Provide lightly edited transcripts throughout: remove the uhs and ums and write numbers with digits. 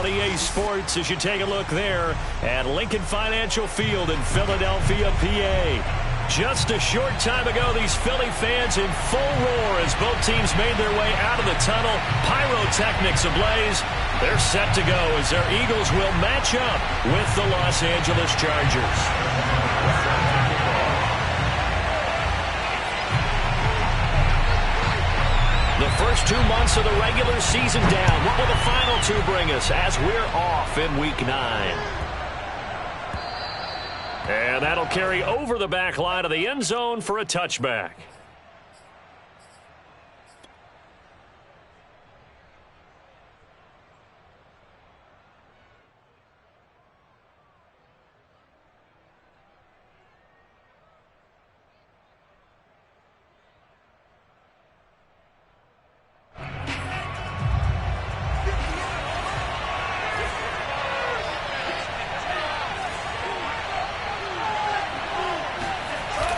on EA Sports as you take a look there at Lincoln Financial Field in Philadelphia, PA. Just a short time ago, these Philly fans in full roar as both teams made their way out of the tunnel. Pyrotechnics ablaze. They're set to go as their Eagles will match up with the Los Angeles Chargers. The first 2 months of the regular season down. What will the final 2 bring us as we're off in Week 9? And that'll carry over the back line of the end zone for a touchback.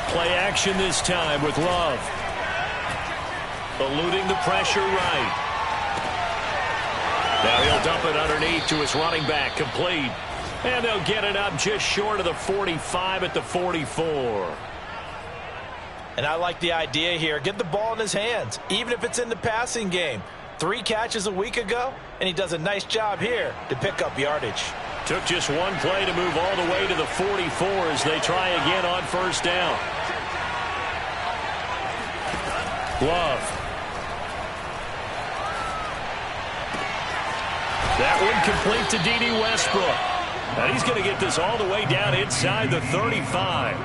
Play action this time with Love. Eluding the pressure right. Now he'll dump it underneath to his running back, complete. And they'll get it up just short of the 45 at the 44. And I like the idea here. Get the ball in his hands, even if it's in the passing game. 3 catches a week ago, and he does a nice job here to pick up yardage. Took just one play to move all the way to the 44 as they try again on first down. Love. That one complete to D.D. Westbrook. And he's going to get this all the way down inside the 35.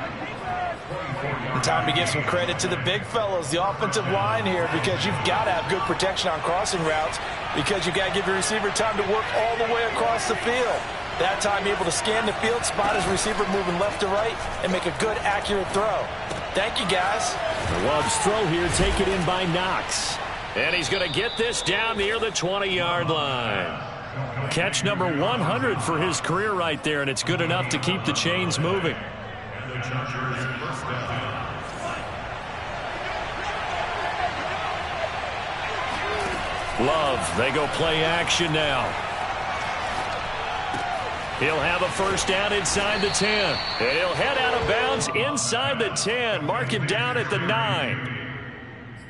And time to give some credit to the big fellows, the offensive line here, because you've got to have good protection on crossing routes, because you've got to give your receiver time to work all the way across the field. That time able to scan the field, spot his receiver moving left to right, and make a good, accurate throw. Thank you, guys. Love's throw here taken in by Knox. And he's going to get this down near the 20-yard line. Catch number 100 for his career right there, and it's good enough to keep the chains moving. Love, they go play action now. He'll have a first down inside the 10. And he'll head out of bounds inside the 10. Mark him down at the 9.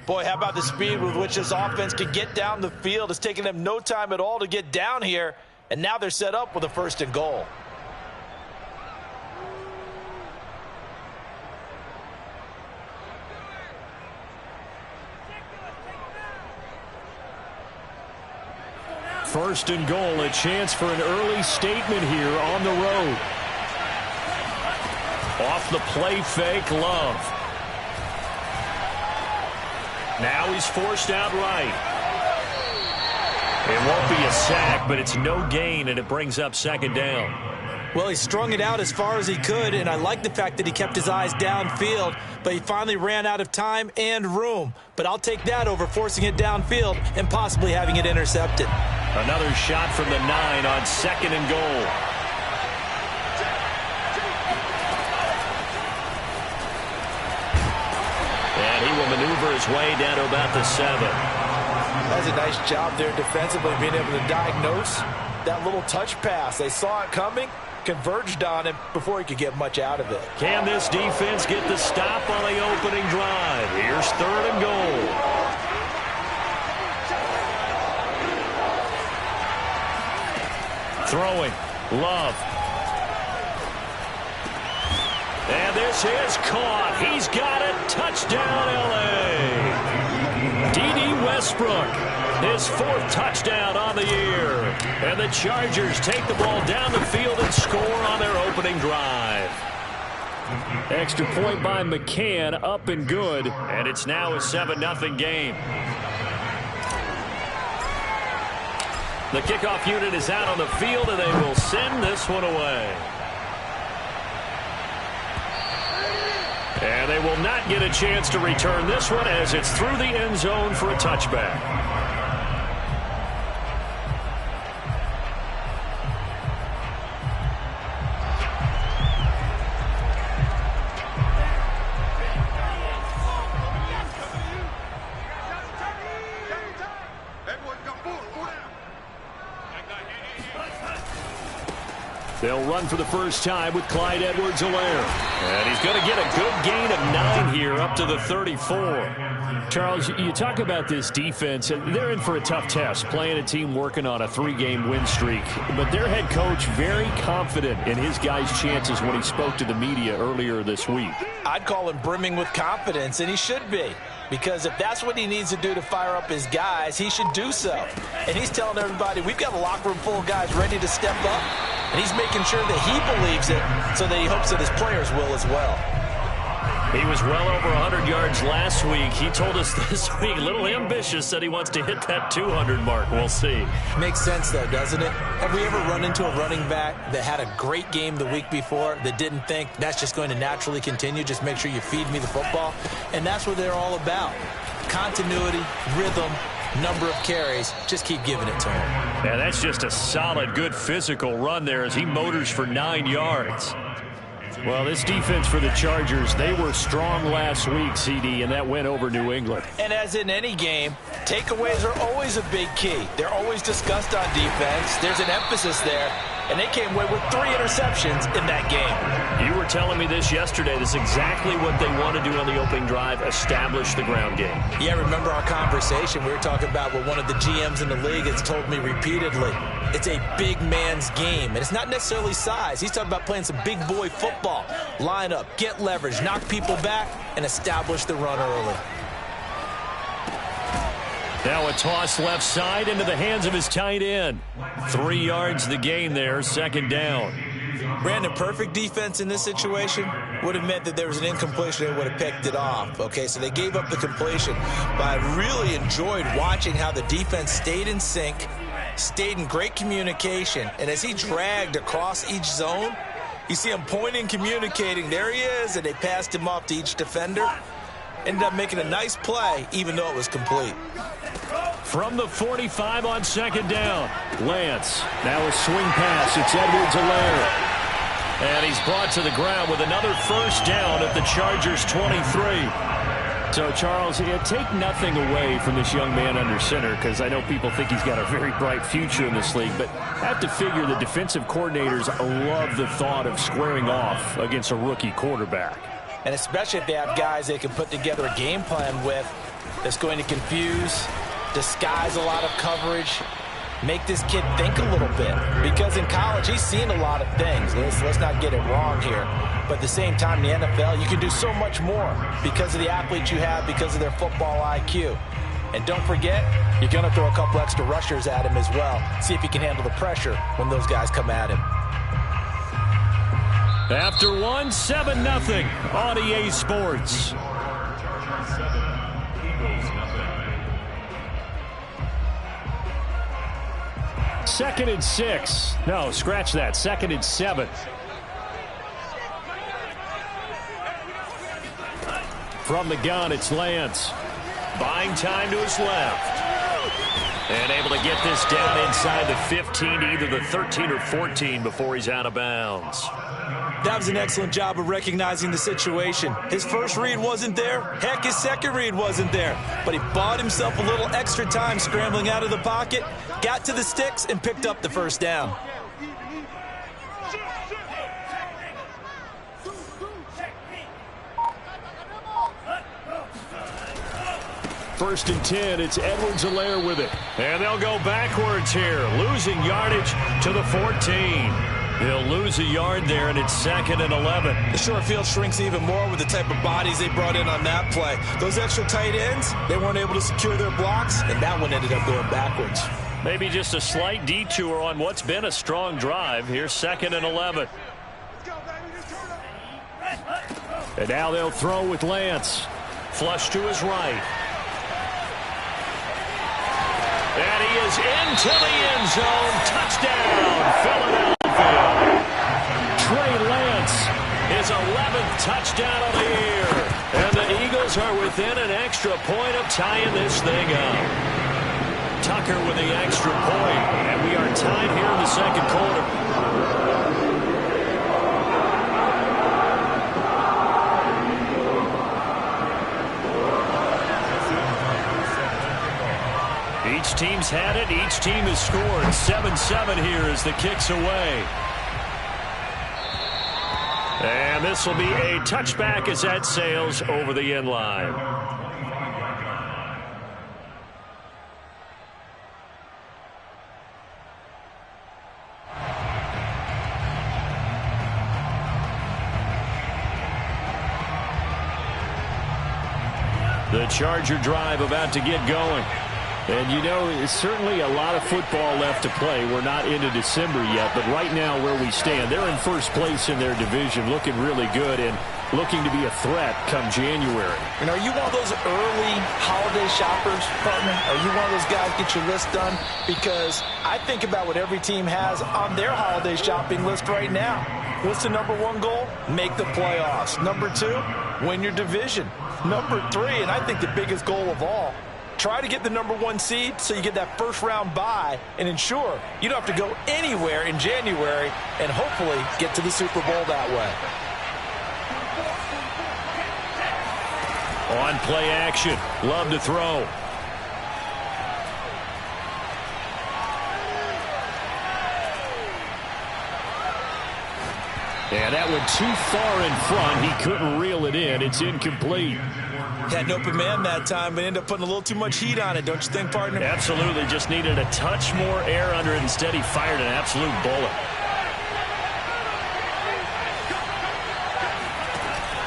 Boy, how about the speed with which this offense can get down the field? It's taking them no time at all to get down here. And now they're set up with a 1st and goal. First and goal, a chance for an early statement here on the road. Off the play fake, Love. Now he's forced out right. It won't be a sack, but it's no gain, and it brings up 2nd down. Well, he strung it out as far as he could, and I like the fact that he kept his eyes downfield, but he finally ran out of time and room. But I'll take that over forcing it downfield and possibly having it intercepted. Another shot from the 9 on 2nd and goal. And he will maneuver his way down to about the 7. That's a nice job there defensively, being able to diagnose that little touch pass. They saw it coming, converged on him before he could get much out of it. Can this defense get the stop on the opening drive? Here's 3rd and goal. Throwing, Love. And this is caught. He's got it. Touchdown, L.A. D.D. Westbrook, his 4th touchdown on the year. And the Chargers take the ball down the field and score on their opening drive. Extra point by McCann, up and good. And it's now a 7-0 game. The kickoff unit is out on the field, and they will send this one away. And they will not get a chance to return this one as it's through the end zone for a touchback. They'll run for the first time with Clyde Edwards-Helaire. And he's going to get a good gain of 9 here up to the 34. Charles, you talk about this defense, and they're in for a tough test, playing a team working on a 3-game win streak. But their head coach very confident in his guys' chances when he spoke to the media earlier this week. I'd call him brimming with confidence, and he should be. Because if that's what he needs to do to fire up his guys, he should do so. And he's telling everybody, we've got a locker room full of guys ready to step up. And he's making sure that he believes it so that he hopes that his players will as well. He was well over 100 yards last week. He told us this week, a little ambitious, said he wants to hit that 200 mark. We'll see. Makes sense, though, doesn't it? Have we ever run into a running back that had a great game the week before that didn't think that's just going to naturally continue? Just make sure you feed me the football. And that's what they're all about. Continuity, rhythm, number of carries. Just keep giving it to him. Yeah, that's just a solid, good physical run there as he motors for 9 yards. Well, this defense for the Chargers, they were strong last week, CD, and that went over New England. And as in any game, takeaways are always a big key. They're always discussed on defense. There's an emphasis there, and they came away with 3 interceptions in that game. You were telling me this yesterday. This is exactly what they want to do on the opening drive, establish the ground game. Yeah, remember our conversation? We were talking about what one of the GMs in the league has told me repeatedly. It's a big man's game, and it's not necessarily size. He's talking about playing some big boy football. Line up, get leverage, knock people back, and establish the run early. Now a toss left side into the hands of his tight end. 3 yards the gain there, second down. Brandon, perfect defense in this situation would have meant that there was an incompletion. They would have picked it off. Okay, so they gave up the completion. But I really enjoyed watching how the defense stayed in sync, stayed in great communication. And as he dragged across each zone, you see him pointing, communicating. There he is, and they passed him off to each defender. Ended up making a nice play, even though it was complete. From the 45 on second down, Lance. Now a swing pass. It's Edwards-Helaire. And he's brought to the ground with another first down at the Chargers' 23. So, Charles, take nothing away from this young man under center, because I know people think he's got a very bright future in this league, but I have to figure the defensive coordinators love the thought of squaring off against a rookie quarterback. And especially if they have guys they can put together a game plan with that's going to confuse, disguise a lot of coverage, make this kid think a little bit. Because in college, he's seen a lot of things. Let's not get it wrong here. But at the same time, in the NFL, you can do so much more because of the athletes you have, because of their football IQ. And don't forget, you're going to throw a couple extra rushers at him as well. See if he can handle the pressure when those guys come at him. After one, 7-0 on EA Sports. Second and 6. No, scratch that. Second and 7. From the gun, it's Lance. Buying time to his left. And able to get this down inside the 15 to either the 13 or 14 before he's out of bounds. That was an excellent job of recognizing the situation. His first read wasn't there. Heck, his second read wasn't there. But he bought himself a little extra time scrambling out of the pocket, got to the sticks, and picked up the first down. First and 10, it's Edwards-Helaire with it. And they'll go backwards here, losing yardage to the 14. They'll lose a yard there, and it's second and 11. The short field shrinks even more with the type of bodies they brought in on that play. Those extra tight ends, they weren't able to secure their blocks, and that one ended up going backwards. Maybe just a slight detour on what's been a strong drive. Here's second and 11. And now they'll throw with Lance. Flush to his right. And he is into the end zone. Touchdown, Philadelphia. Trey Lance, his 11th touchdown of the year. And the Eagles are within an extra point of tying this thing up. Tucker with the extra point. And we are tied here in the second quarter. Each team's had it. Each team has scored. 7-7 here as the kick's away. And this will be a touchback as that sails over the end line. The Charger drive about to get going. And, you know, it's certainly a lot of football left to play. We're not into December yet, but right now where we stand, they're in first place in their division, looking really good and looking to be a threat come January. And are you one of those early holiday shoppers, partner? Are you one of those guys get your list done? Because I think about what every team has on their holiday shopping list right now. What's the number one goal? Make the playoffs. Number two, win your division. Number three, and I think the biggest goal of all, try to get the number one seed so you get that first round bye and ensure you don't have to go anywhere in January and hopefully get to the Super Bowl that way. On play action, Love to throw. And that went too far in front. He couldn't reel it in. It's incomplete. Had an open man that time, but ended up putting a little too much heat on it, don't you think, partner? Absolutely. Just needed a touch more air under it. Instead, he fired an absolute bullet.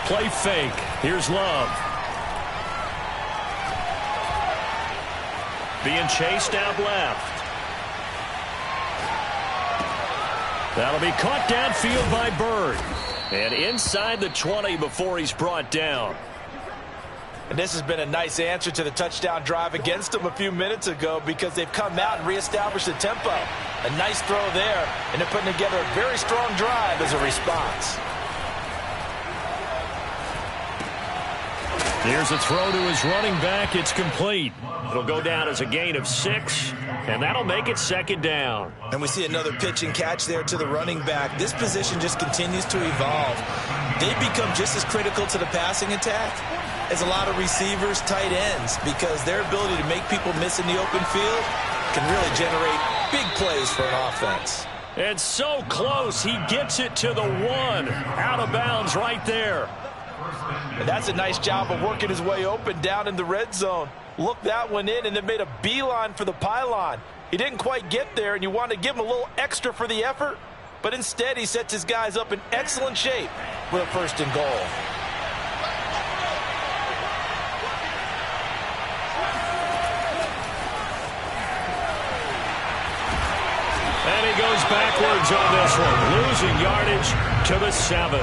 Play fake. Here's Love. Being chased out left. That'll be caught downfield by Bird. And inside the 20 before he's brought down. And this has been a nice answer to the touchdown drive against them a few minutes ago because they've come out and reestablished the tempo. A nice throw there, and they're putting together a very strong drive as a response. Here's a throw to his running back. It's complete. It'll go down as a gain of 6, and that'll make it second down. And we see another pitch and catch there to the running back. This position just continues to evolve. They become just as critical to the passing attack as a lot of receivers, tight ends, because their ability to make people miss in the open field can really generate big plays for an offense. And so close, he gets it to the 1. Out of bounds right there. And that's a nice job of working his way open down in the red zone. Looked that one in and then made a beeline for the pylon. He didn't quite get there, and you want to give him a little extra for the effort, but instead he sets his guys up in excellent shape with a first and goal. And he goes backwards on this one, losing yardage to the 7.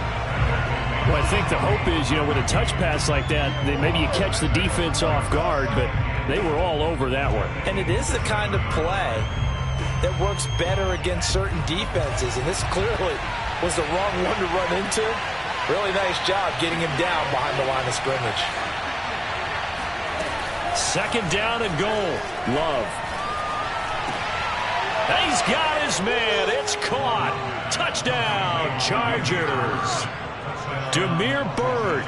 Well, I think the hope is, you know, with a touch pass like that, that maybe you catch the defense off guard, but they were all over that one. And it is the kind of play that works better against certain defenses, and this clearly was the wrong one to run into. Really nice job getting him down behind the line of scrimmage. Second down and goal. Love. He's got his man. It's caught. Touchdown, Chargers. Damiere Byrd,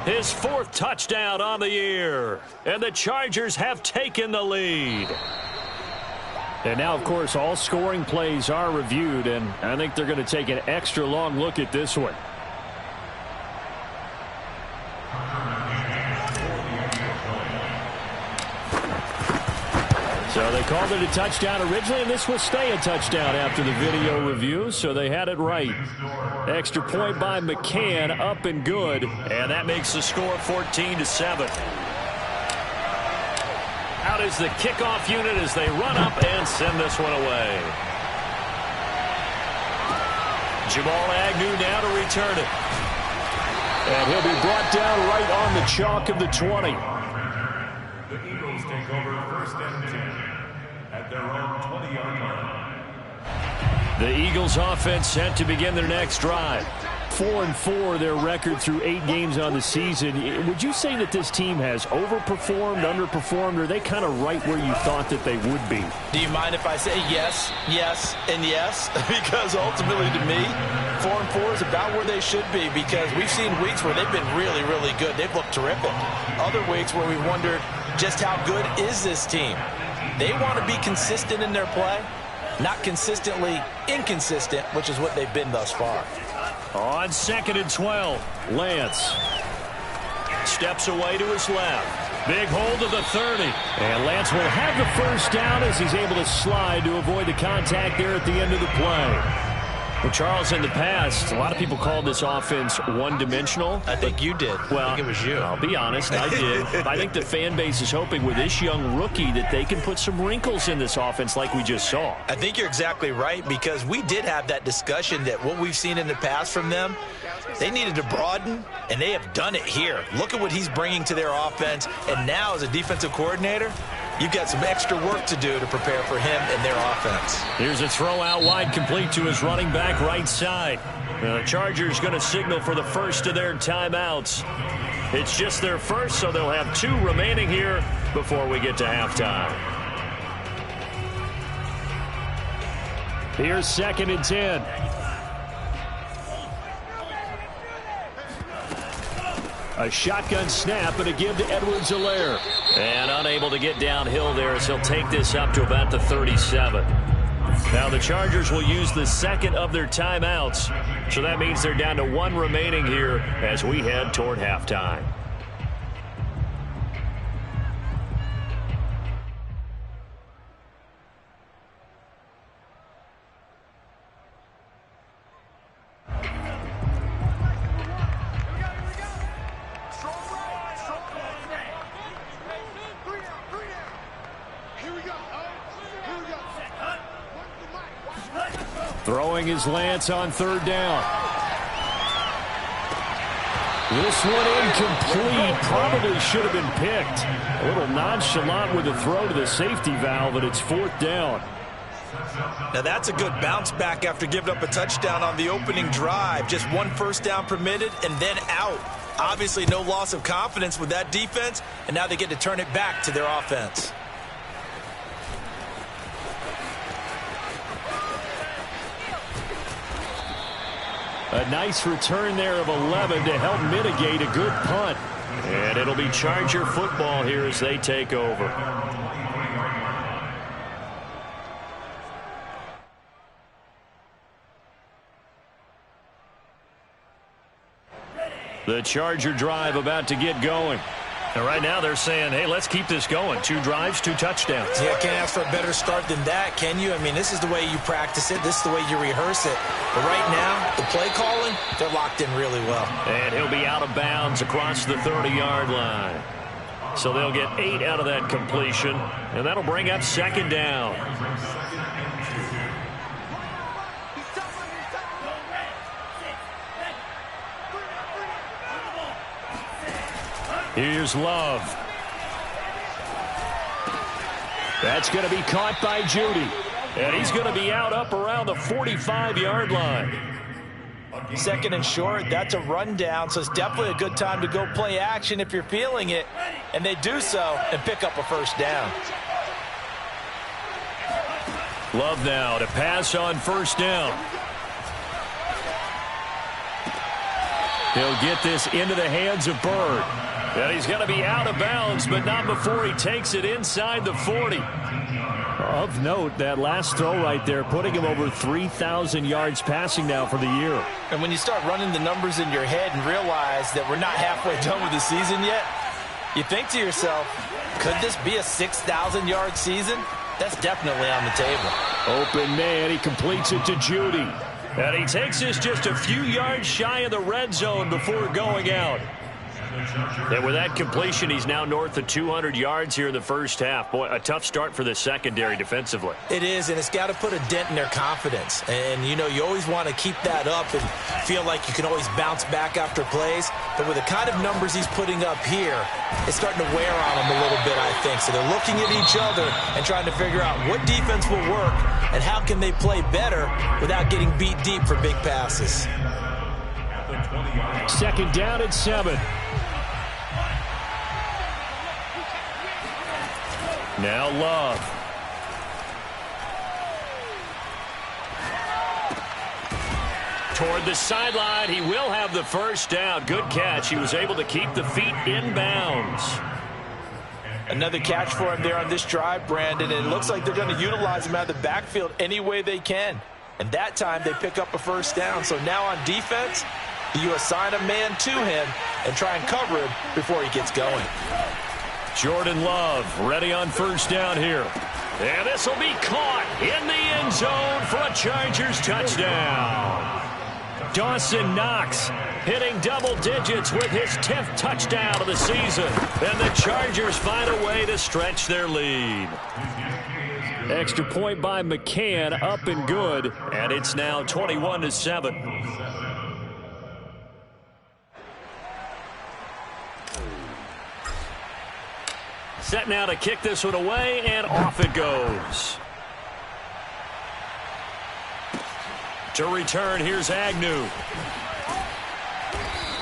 his 4th touchdown on the year. And the Chargers have taken the lead. And now, of course, all scoring plays are reviewed, and I think they're going to take an extra long look at this one. So they called it a touchdown originally, and this will stay a touchdown after the video review, so they had it right. Extra point by McCann, up and good, and that makes the score 14-7. Out is the kickoff unit as they run up and send this one away. Jamal Agnew now to return it. And he'll be brought down right on the chalk of the 20. The Eagles take over first and 10 at their own 20-yard line. The Eagles offense set to begin their next drive. 4-4 their record through 8 games on the season. Would you say that this team has overperformed, underperformed, or are they kind of right where you thought that they would be? Do you mind if I say yes, yes, and yes? Because ultimately to me, 4-4 is about where they should be, because we've seen weeks where they've been really, really good. They've looked terrific. Other weeks where we wondered just how good is this team. They want to be consistent in their play, not consistently inconsistent, which is what they've been thus far. On 2nd and 12, Lance steps away to his left. Big hold of the 30. And Lance will have the first down as he's able to slide to avoid the contact there at the end of the play. Well, Charles, in the past, a lot of people called this offense one-dimensional. I think you did. Well, I think it was you. I'll be honest, I did. I think the fan base is hoping with this young rookie that they can put some wrinkles in this offense like we just saw. I think you're exactly right, because we did have that discussion that what we've seen in the past from them, they needed to broaden, and they have done it here. Look at what he's bringing to their offense, and now as a defensive coordinator, you've got some extra work to do to prepare for him and their offense. Here's a throw out wide, complete to his running back right side. The Chargers going to signal for the first of their timeouts. It's just their first, so they'll have 2 remaining here before we get to halftime. Here's 2nd and 10. A shotgun snap and a give to Edwards-Helaire. And unable to get downhill there as he'll take this up to about the 37. Now the Chargers will use the second of their timeouts. So that means they're down to 1 remaining here as we head toward halftime. Throwing is Lance on 3rd down. This one incomplete. Probably should have been picked. A little nonchalant with the throw to the safety valve, and it's 4th down. Now that's a good bounce back after giving up a touchdown on the opening drive. Just 1 first down permitted and then out. Obviously no loss of confidence with that defense, and now they get to turn it back to their offense. A nice return there of 11 to help mitigate a good punt. And it'll be Charger football here as they take over. The Charger drive about to get going. And right now they're saying, hey, let's keep this going. 2 drives, 2 touchdowns. Yeah, can't ask for a better start than that, can you? I mean, this is the way you practice it. This is the way you rehearse it. But right now, the play calling, they're locked in really well. And he'll be out of bounds across the 30-yard line. So they'll get 8 out of that completion. And that'll bring up 2nd down. Here's Love. That's going to be caught by Judy. And he's going to be out up around the 45-yard line. 2nd and short, that's a rundown, so it's definitely a good time to go play action if you're feeling it. And they do so and pick up a first down. Love now to pass on 1st down. He'll get this into the hands of Bird. And he's going to be out of bounds, but not before he takes it inside the 40. Of note, that last throw right there, putting him over 3,000 yards passing now for the year. And when you start running the numbers in your head and realize that we're not halfway done with the season yet, you think to yourself, could this be a 6,000-yard season? That's definitely on the table. Open man, he completes it to Judy. And he takes this just a few yards shy of the red zone before going out. And with that completion, he's now north of 200 yards here in the first half. Boy, a tough start for the secondary defensively. It is, and it's got to put a dent in their confidence. And, you know, you always want to keep that up and feel like you can always bounce back after plays. But with the kind of numbers he's putting up here, it's starting to wear on them a little bit, I think. So they're looking at each other and trying to figure out what defense will work and how can they play better without getting beat deep for big passes. 2nd down and 7. Now Love. Toward the sideline, he will have the first down. Good catch. He was able to keep the feet in bounds. Another catch for him there on this drive, Brandon. And it looks like they're going to utilize him out of the backfield any way they can. And that time they pick up a first down. So now on defense, you assign a man to him and try and cover him before he gets going. Jordan Love ready on first down here. And this will be caught in the end zone for a Chargers touchdown. Dawson Knox hitting double digits with his 10th touchdown of the season. And the Chargers find a way to stretch their lead. Extra point by McCann, up and good. And it's now 21-7. Set now to kick this one away, and off it goes. To return, here's Agnew.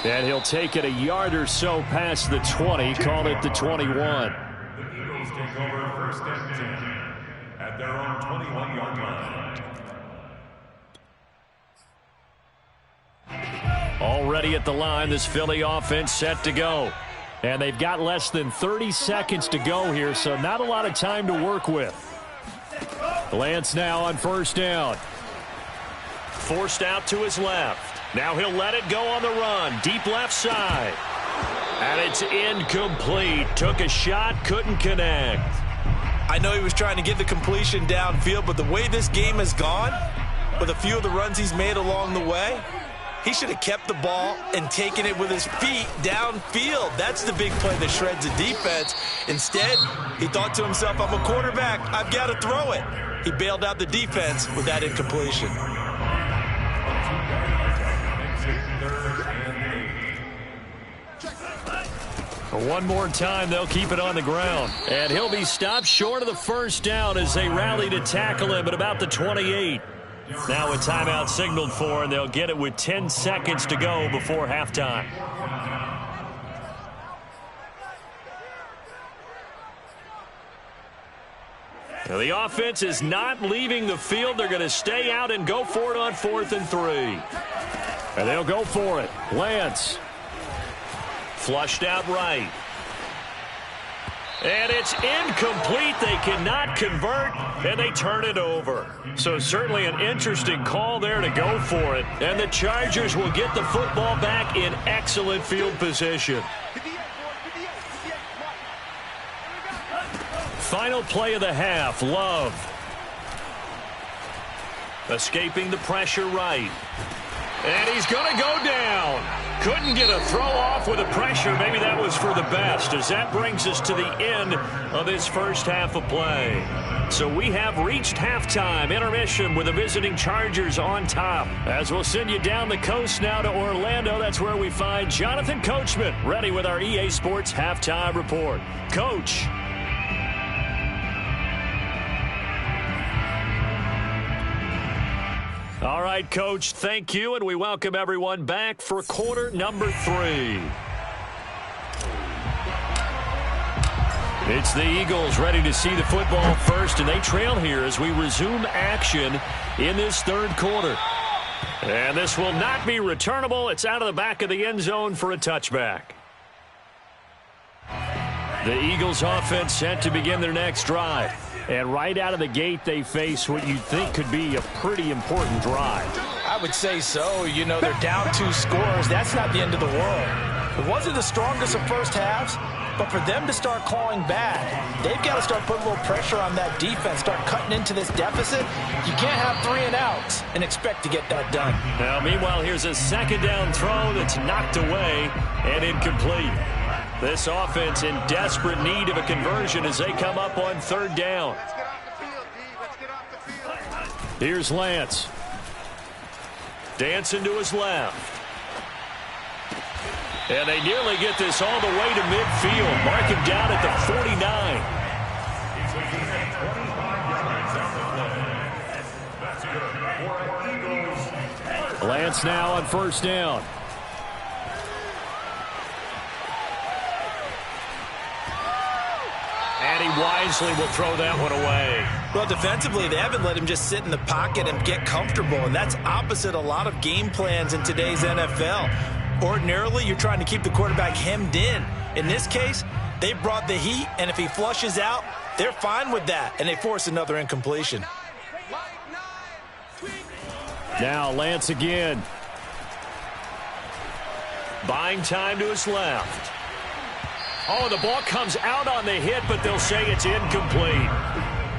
And he'll take it a yard or so past the 20, call it the 21. The Eagles take over first and 10 at their own 21-yard line. Already at the line, this Philly offense set to go. And they've got less than 30 seconds to go here, so not a lot of time to work with. Lance now on first down. Forced out to his left. Now he'll let it go on the run. Deep left side. And it's incomplete. Took a shot, couldn't connect. I know he was trying to get the completion downfield, but the way this game has gone, with a few of the runs he's made along the way, he should have kept the ball and taken it with his feet downfield. That's the big play that shreds the defense. Instead, he thought to himself, I'm a quarterback, I've got to throw it. He bailed out the defense with that incompletion. One more time, they'll keep it on the ground. And he'll be stopped short of the first down as they rally to tackle him at about the 28. Now a timeout signaled for, and they'll get it with 10 seconds to go before halftime. Now the offense is not leaving the field. They're going to stay out and go for it on 4th and 3. And they'll go for it. Lance. Flushed out right. And it's incomplete. They cannot convert, and they turn it over. So certainly an interesting call there to go for it. And the Chargers will get the football back in excellent field position. Final play of the half, Love. Escaping the pressure right. And he's going to go down. Couldn't get a throw off with the pressure. Maybe that was for the best, as that brings us to the end of this first half of play. So we have reached halftime, intermission with the visiting Chargers on top. As we'll send you down the coast now to Orlando, that's where we find Jonathan Coachman ready with our EA Sports Halftime Report. Coach. All right, Coach, thank you, and we welcome everyone back for quarter number 3. It's the Eagles ready to see the football first, and they trail here as we resume action in this third quarter. And this will not be returnable. It's out of the back of the end zone for a touchback. The Eagles offense set to begin their next drive. And right out of the gate, they face what you'd think could be a pretty important drive. I would say so. You know, they're down 2 scores. That's not the end of the world. It wasn't the strongest of first halves, but for them to start clawing back, they've got to start putting a little pressure on that defense, start cutting into this deficit. You can't have 3 and outs and expect to get that done. Now, meanwhile, here's a second down throw that's knocked away and incomplete. This offense in desperate need of a conversion as they come up on 3rd down. Let's get off the field, D. Let's get off the field. Here's Lance. Dancing to his left. And they nearly get this all the way to midfield. Mark him down at the 49. Lance now on 1st down. And he wisely will throw that one away. Well, defensively, they haven't let him just sit in the pocket and get comfortable, and that's opposite a lot of game plans in today's NFL. Ordinarily, you're trying to keep the quarterback hemmed in. In this case, they brought the heat, and if he flushes out, they're fine with that, and they force another incompletion. Now Lance again. Buying time to his left. Oh, the ball comes out on the hit, but they'll say it's incomplete.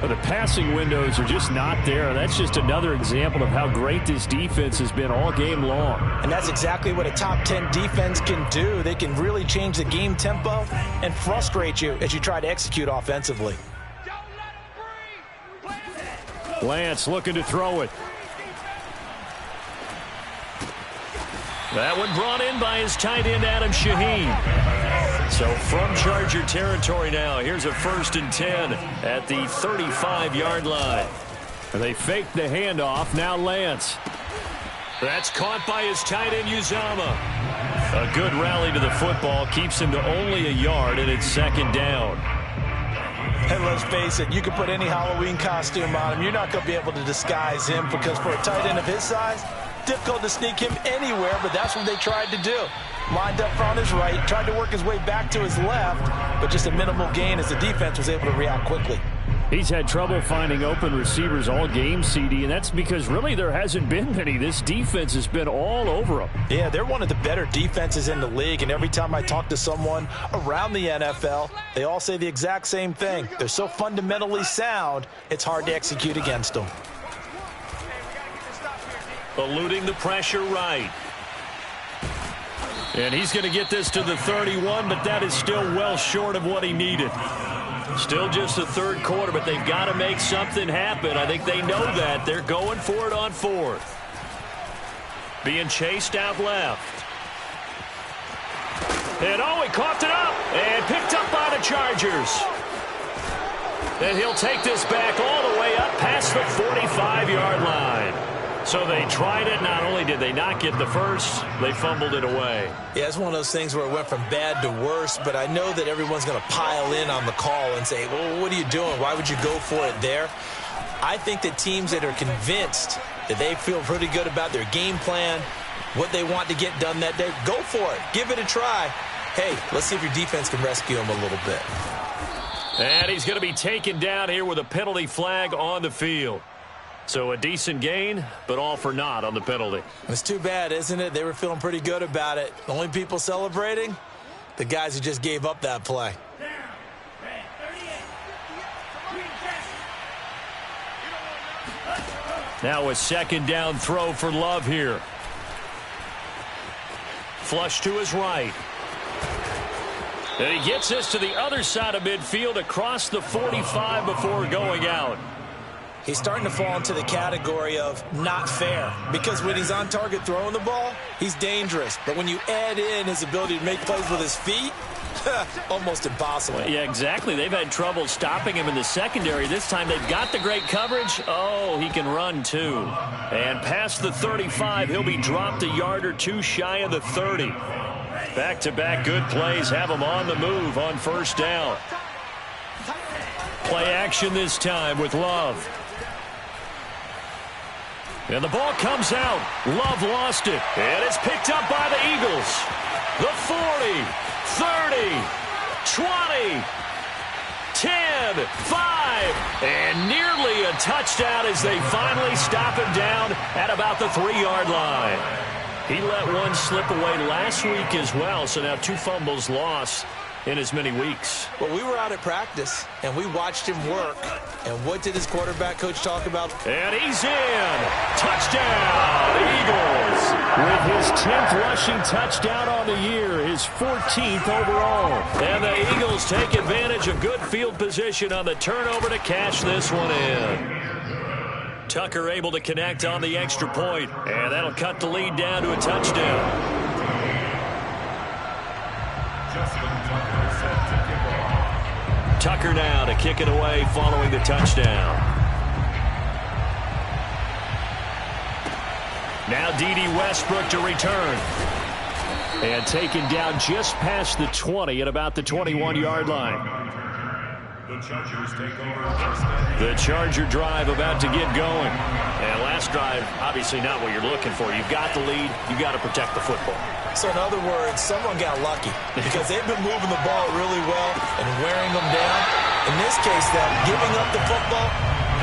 Well, the passing windows are just not there. That's just another example of how great this defense has been all game long. And that's exactly what a top 10 defense can do. They can really change the game tempo and frustrate you as you try to execute offensively. Lance looking to throw it. That one brought in by his tight end, Adam Shaheen. So from Charger territory now, here's a 1st and 10 at the 35-yard line. They fake the handoff. Now Lance. That's caught by his tight end, Uzama. A good rally to the football keeps him to only a yard, and it's 2nd down. And let's face it, you can put any Halloween costume on him. You're not going to be able to disguise him because for a tight end of his size, difficult to sneak him anywhere, but that's what they tried to do. Lined up on his right, tried to work his way back to his left, but just a minimal gain as the defense was able to react quickly. He's had trouble finding open receivers all game, CD, and that's because really there hasn't been many. This defense has been all over him. Yeah, they're one of the better defenses in the league, and every time I talk to someone around the NFL, they all say the exact same thing. They're so fundamentally sound, it's hard to execute against them. Eluding the pressure right. And he's going to get this to the 31, but that is still well short of what he needed. Still just the 3rd quarter, but they've got to make something happen. I think they know that. They're going for it on 4th. Being chased out left. And oh, he coughed it up and picked up by the Chargers. And he'll take this back all the way up past the 45-yard line. So they tried it. Not only did they not get the first, they fumbled it away. Yeah, it's one of those things where it went from bad to worse, but I know that everyone's going to pile in on the call and say, well, what are you doing? Why would you go for it there? I think that teams that are convinced that they feel pretty good about their game plan, what they want to get done that day, go for it. Give it a try. Hey, let's see if your defense can rescue them a little bit. And he's going to be taken down here with a penalty flag on the field. So a decent gain, but all for naught on the penalty. It's too bad, isn't it? They were feeling pretty good about it. The only people celebrating, the guys who just gave up that play. Now a 2nd down throw for Love here. Flush to his right. And he gets this to the other side of midfield across the 45 before going out. He's starting to fall into the category of not fair because when he's on target throwing the ball, he's dangerous. But when you add in his ability to make plays with his feet, almost impossible. Yeah, exactly. They've had trouble stopping him in the secondary. This time they've got the great coverage. Oh, he can run too. And past the 35, he'll be dropped a yard or two shy of the 30. Back-to-back good plays have him on the move on 1st down. Play action this time with Love. And the ball comes out. Love lost it. And it's picked up by the Eagles. The 40, 30, 20, 10, 5, and nearly a touchdown as they finally stop him down at about the 3-yard line. He let one slip away last week as well, so now 2 fumbles lost in as many weeks. Well, we were out at practice, and we watched him work. And what did his quarterback coach talk about? And he's in. Touchdown, Eagles. With his 10th rushing touchdown on the year, his 14th overall. And the Eagles take advantage of good field position on the turnover to cash this one in. Tucker able to connect on the extra point, and that'll cut the lead down to a touchdown. Tucker now to kick it away following the touchdown. Now D.D. Westbrook to return. And taken down just past the 20 at about the 21-yard line. The Chargers take over. The Charger drive about to get going. And last drive, obviously not what you're looking for. You've got the lead. You've got to protect the football. So in other words, someone got lucky because they've been moving the ball really well and wearing them down. In this case, though, giving up the football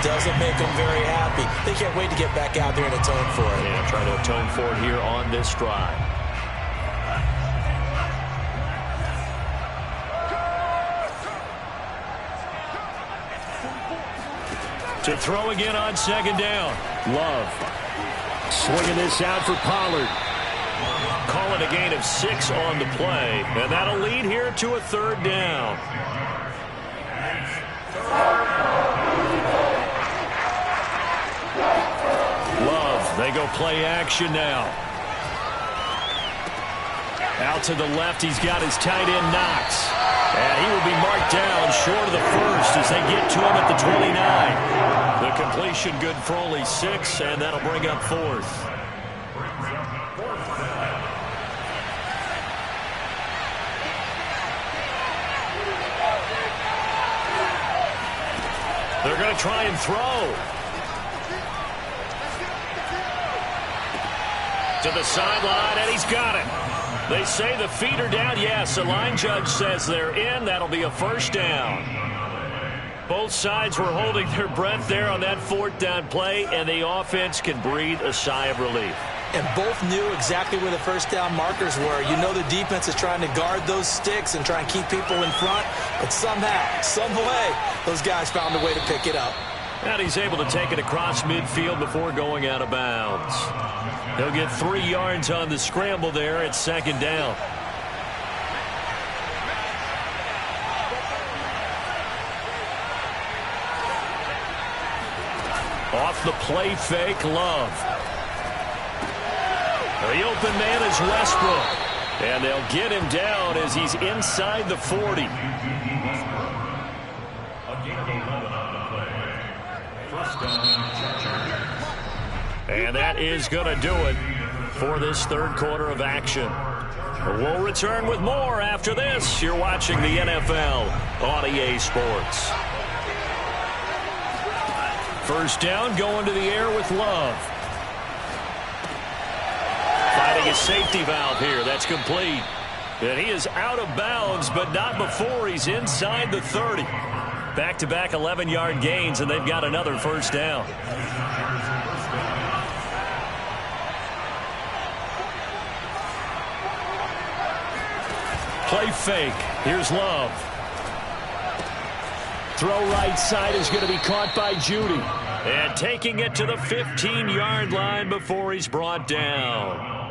doesn't make them very happy. They can't wait to get back out there and atone for it. Yeah, trying to atone for it here on this drive. To throw again on second down. Love. Swinging this out for Pollard. Call it a gain of 6 on the play. And that'll lead here to a third down. Love. They go play action now. Out to the left, he's got his tight end Knox. And he will be marked down short of the first as they get to him at the 29. The completion good for only 6, and that'll bring up 4th. They're going to try and throw. To the sideline, and he's got it. They say the feet are down. Yes, the line judge says they're in. That'll be a first down. Both sides were holding their breath there on that 4th down play, and the offense can breathe a sigh of relief. And both knew exactly where the first down markers were. You know the defense is trying to guard those sticks and try and keep people in front, but somehow, some way, those guys found a way to pick it up. And he's able to take it across midfield before going out of bounds. He'll get 3 yards on the scramble there at second down. Off the play fake, Love. The open man is Westbrook. And they'll get him down as he's inside the 40. And that is going to do it for this third quarter of action. We'll return with more after this. You're watching the NFL on EA Sports. First down, going to the air with Love. Finding a safety valve here. That's complete. And he is out of bounds, but not before he's inside the 30. Back-to-back 11-yard gains, and they've got another first down. Play fake. Here's Love. Throw right side is going to be caught by Judy. And taking it to the 15-yard line before he's brought down.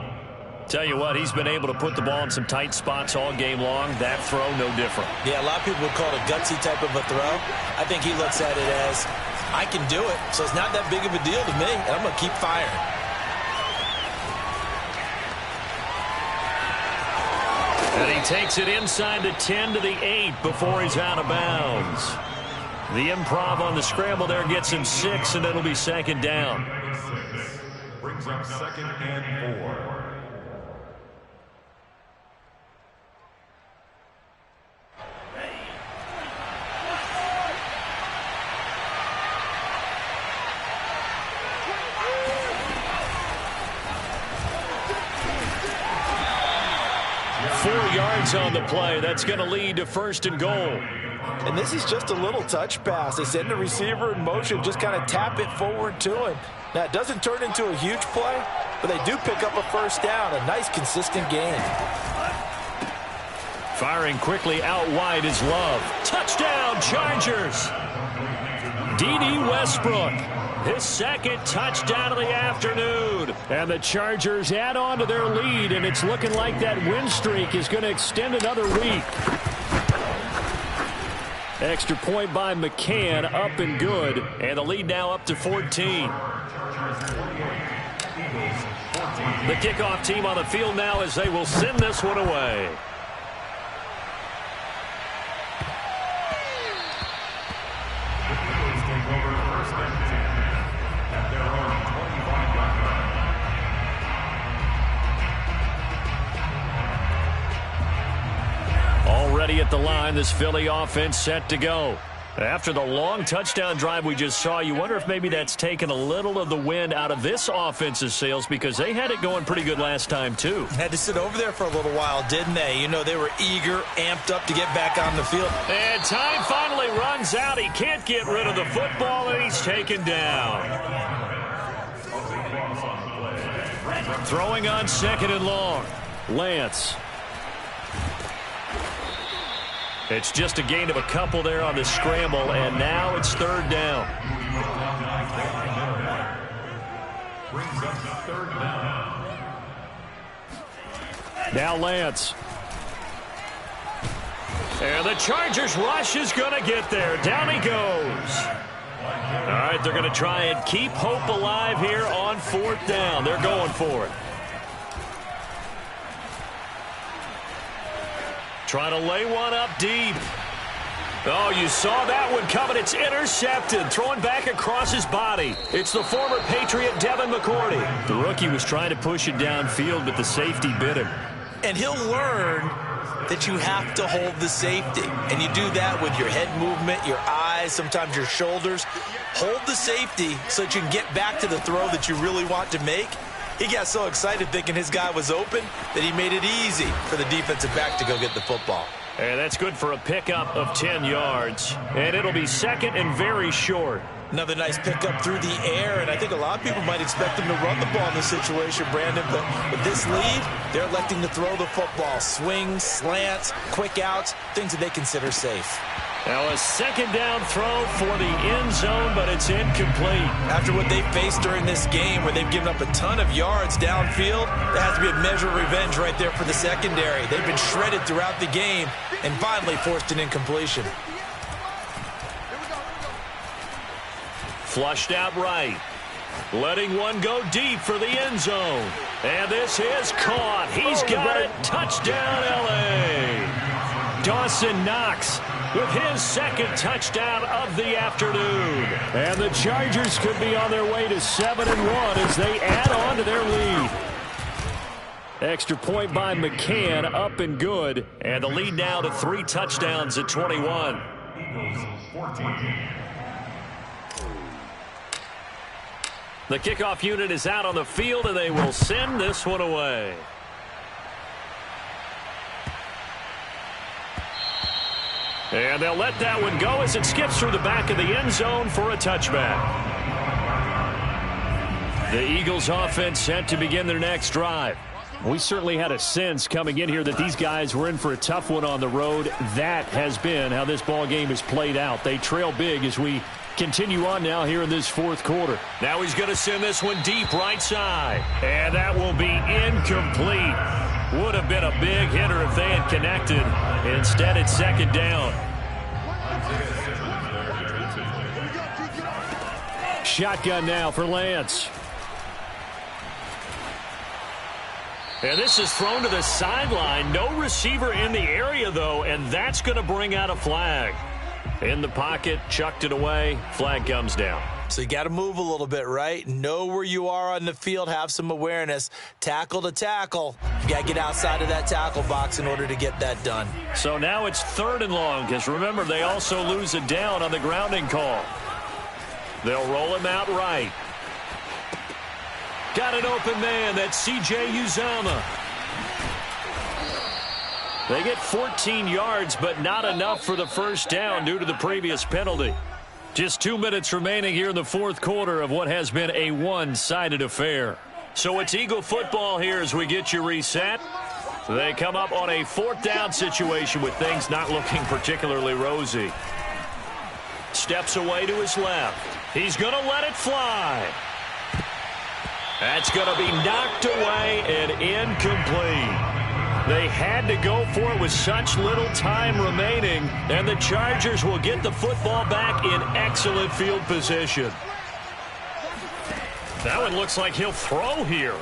Tell you what, he's been able to put the ball in some tight spots all game long. That throw, no different. Yeah, a lot of people would call it a gutsy type of a throw. I think he looks at it as, I can do it, so it's not that big of a deal to me, and I'm going to keep firing. And he takes it inside the 10 to the 8 before he's out of bounds. The improv on the scramble there gets him 6, and it'll be second down. Brings up 2nd and 4. On the play, that's going to lead to first and goal. And this is just a little touch pass. They send the receiver in motion, just kind of tap it forward to him. Now, it doesn't turn into a huge play, but they do pick up a first down. A nice, consistent gain. Firing quickly out wide is Love. Touchdown, Chargers. D.D. Westbrook. His second touchdown of the afternoon. And the Chargers add on to their lead, and it's looking like that win streak is going to extend another week. Extra point by McCann, up and good. And the lead now up to 14. The kickoff team on the field now as they will send this one away. Already at the line, this Philly offense set to go. After the long touchdown drive we just saw, you wonder if maybe that's taken a little of the wind out of this offense's sails, because they had it going pretty good last time too. Had to sit over there for a little while, didn't they? You know, they were eager, amped up to get back on the field. And time finally runs out. He can't get rid of the football, and he's taken down. Throwing on 2nd and long. Lance. It's just a gain of a couple there on the scramble, and now it's 3rd down. Now Lance. And the Chargers rush is going to get there. Down he goes. All right, they're going to try and keep hope alive here on 4th down. They're going for it. Trying to lay one up deep. Oh, you saw that one coming. It's intercepted. Throwing back across his body. It's the former Patriot, Devin McCourty. The rookie was trying to push it downfield, but the safety bit him. And he'll learn that you have to hold the safety. And you do that with your head movement, your eyes, sometimes your shoulders. Hold the safety so that you can get back to the throw that you really want to make. He got so excited thinking his guy was open that he made it easy for the defensive back to go get the football. And that's good for a pickup of 10 yards. And it'll be 2nd and very short. Another nice pickup through the air, and I think a lot of people might expect them to run the ball in this situation, Brandon, but with this lead, they're electing to throw the football. Swings, slants, quick outs, things that they consider safe. Now a 2nd down throw for the end zone, but it's incomplete. After what they faced during this game where they've given up a ton of yards downfield, there has to be a measure of revenge right there for the secondary. They've been shredded throughout the game and finally forced an incompletion. Flushed out right. Letting one go deep for the end zone. And this is caught. He's got it. Touchdown, L.A. Dawson Knox with his 2nd touchdown of the afternoon. And the Chargers could be on their way to 7-1 as they add on to their lead. Extra point by McCann, up and good. And the lead now to 3 touchdowns at 21. The kickoff unit is out on the field, and they will send this one away. And they'll let that one go as it skips through the back of the end zone for a touchback. The Eagles offense set to begin their next drive. We certainly had a sense coming in here that these guys were in for a tough one on the road. That has been how this ball game has played out. They trail big as we continue on now here in this 4th quarter. Now he's going to send this one deep right side. And that will be incomplete. Would have been a big hitter if they had connected. Instead, it's 2nd down. Shotgun now for Lance. And this is thrown to the sideline. No receiver in the area, though, and that's going to bring out a flag. In the pocket, chucked it away. Flag comes down. So you got to move a little bit, right? Know where you are on the field. Have some awareness. Tackle to tackle. You got to get outside of that tackle box in order to get that done. So now it's 3rd and long, because remember, they also lose a down on the grounding call. They'll roll him out right. Got an open man. That's C.J. Uzomah. They get 14 yards, but not enough for the 1st down due to the previous penalty. Just 2 minutes remaining here in the 4th quarter of what has been a one-sided affair. So it's Eagle football here as we get you reset. They come up on a 4th down situation with things not looking particularly rosy. Steps away to his left. He's going to let it fly. That's going to be knocked away and incomplete. They had to go for it with such little time remaining, and the Chargers will get the football back in excellent field position. That one looks like he'll throw here.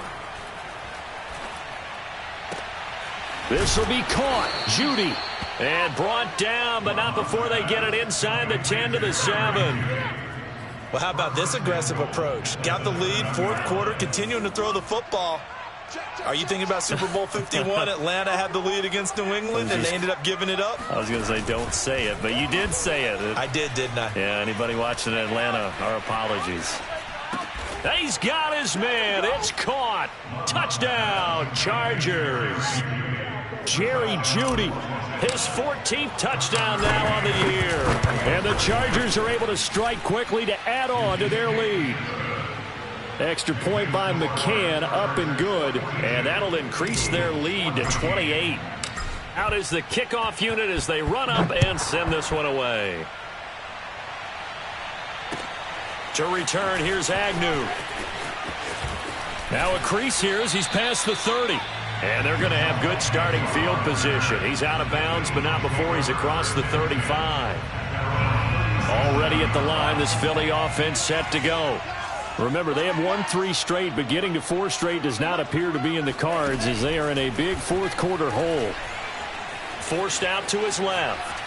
This will be caught. Judy. And brought down, but not before they get it inside the 10 to the 7. Well, how about this aggressive approach? Got the lead, 4th quarter, continuing to throw the football. Are you thinking about Super Bowl 51? Atlanta had the lead against New England, and they ended up giving it up? I was going to say don't say it, but you did say it. I did, didn't I? Yeah, anybody watching Atlanta, our apologies. He's got his man. It's caught. Touchdown, Chargers. Jerry Jeudy, his 14th touchdown now on the year. And the Chargers are able to strike quickly to add on to their lead. Extra point by McCann, up and good. And that'll increase their lead to 28. Out is the kickoff unit as they run up and send this one away. To return, here's Agnew. Now a crease here as he's past the 30. And they're going to have good starting field position. He's out of bounds, but not before he's across the 35. Already at the line, this Philly offense set to go. Remember, they have won 3 straight, but getting to 4 straight does not appear to be in the cards as they are in a big fourth quarter hole. Forced out to his left.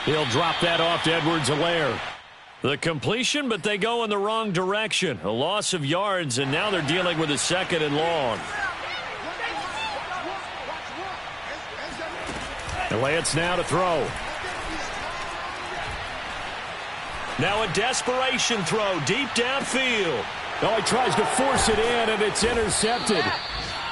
He'll drop that off to Edwards-Helaire. The completion, but they go in the wrong direction. A loss of yards, and now they're dealing with a 2nd and long. Lance now to throw. Now a desperation throw deep downfield. Oh, he tries to force it in, and it's intercepted.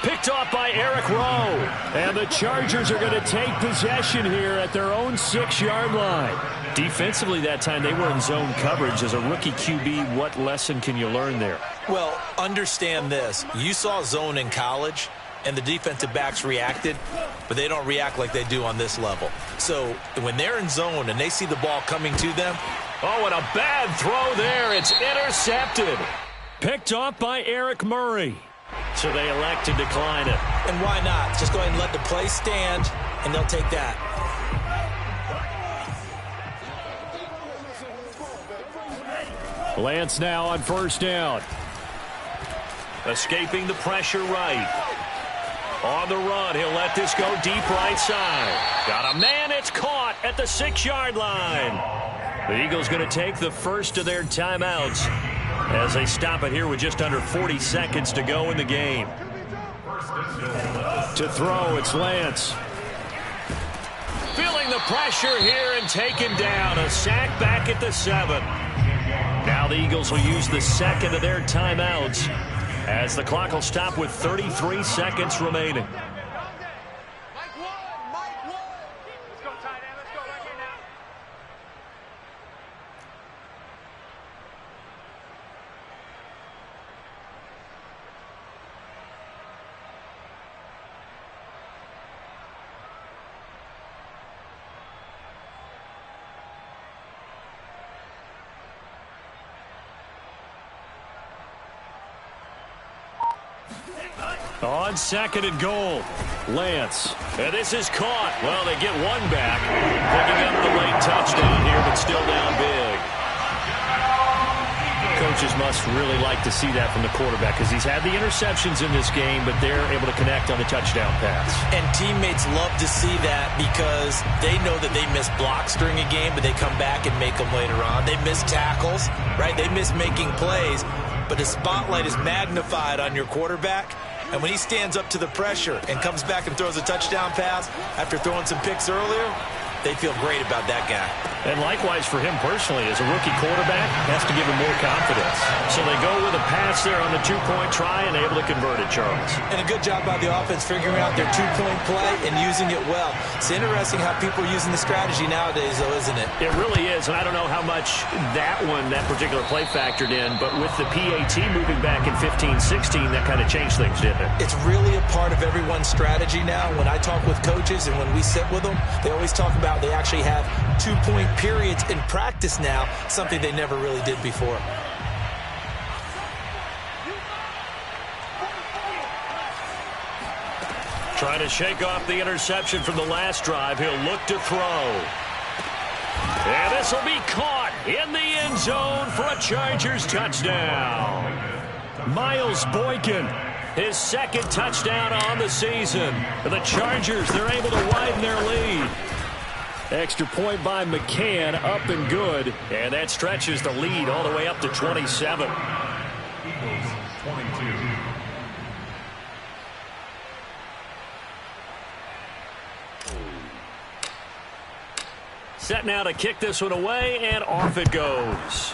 Picked off by Eric Rowe. And the Chargers are going to take possession here at their own 6-yard line. Defensively that time, they were in zone coverage. As a rookie QB, what lesson can you learn there? Well, understand this. You saw zone in college, and the defensive backs reacted, but they don't react like they do on this level. So when they're in zone and they see the ball coming to them. Oh, and a bad throw there. It's intercepted. Picked off by Eric Murray. So they elect to decline it. And why not? Just go ahead and let the play stand, and they'll take that. Lance now on 1st down. Escaping the pressure right. On the run, he'll let this go deep right side. Got a man, it's caught at the 6-yard line. The Eagles going to take the first of their timeouts as they stop it here with just under 40 seconds to go in the game. To throw, it's Lance. Feeling the pressure here and taken down. A sack back at the 7. Now the Eagles will use the 2nd of their timeouts as the clock will stop with 33 seconds remaining. On 2nd and goal, Lance. And this is caught. Well, they get one back. Picking up the late touchdown here, but still down big. Coaches must really like to see that from the quarterback because he's had the interceptions in this game, but they're able to connect on the touchdown pass. And teammates love to see that because they know that they miss blocks during a game, but they come back and make them later on. They miss tackles, right? They miss making plays, but the spotlight is magnified on your quarterback. And when he stands up to the pressure and comes back and throws a touchdown pass after throwing some picks earlier, they feel great about that guy. And likewise for him personally, as a rookie quarterback, has to give him more confidence. So they go with a pass there on the 2-point try and able to convert it, Charles. And a good job by the offense figuring out their 2-point play and using it well. It's interesting how people are using the strategy nowadays, though, isn't it? It really is, and I don't know how much that particular play factored in, but with the PAT moving back in 15-16, that kind of changed things, didn't it? It's really a part of everyone's strategy now. When I talk with coaches and when we sit with them, they always talk about they actually have 2-point periods in practice now, something they never really did before. Trying to shake off the interception from the last drive. He'll look to throw. And this will be caught in the end zone for a Chargers touchdown. Miles Boykin, his 2nd touchdown on the season. The Chargers, they're able to widen their lead. Extra point by McCann, up and good. And that stretches the lead all the way up to 27. Eagles 22. Set now to kick this one away, and off it goes.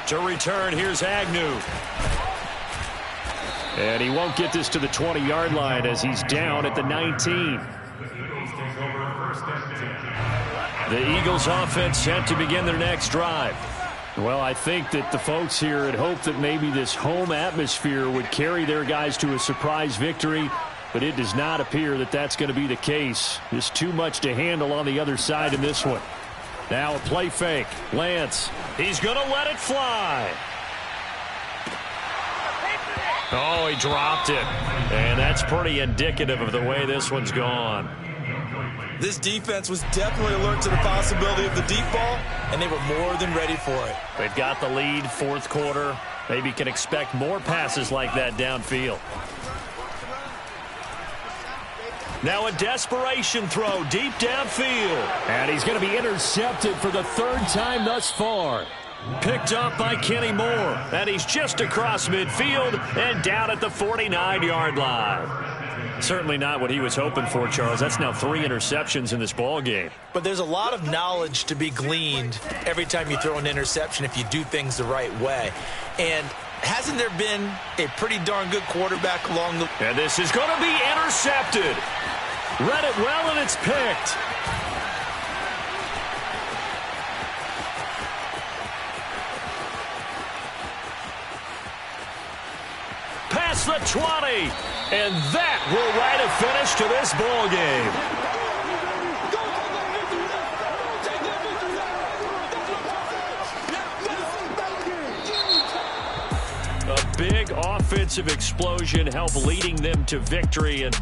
To return, here's Agnew. And he won't get this to the 20-yard line as he's down at the 19. The Eagles offense set to begin their next drive. Well, I think that the folks here had hoped that maybe this home atmosphere would carry their guys to a surprise victory, but it does not appear that that's going to be the case. Just too much to handle on the other side in this one. Now a play fake. Lance, he's going to let it fly. Oh, he dropped it. And that's pretty indicative of the way this one's gone. This defense was definitely alert to the possibility of the deep ball, and they were more than ready for it. They've got the lead, fourth quarter. Maybe can expect more passes like that downfield. Now a desperation throw deep downfield. And he's going to be intercepted for the third time thus far. Picked up by Kenny Moore. And he's just across midfield and down at the 49-yard line. Certainly not what he was hoping for, Charles. That's now 3 interceptions in this ball game. But there's a lot of knowledge to be gleaned every time you throw an interception if you do things the right way. And hasn't there been a pretty darn good quarterback along the... And this is going to be intercepted. Read it well, and it's picked. Past the 20. And that will write a finish to this ball game. A big offensive explosion helped leading them to victory. And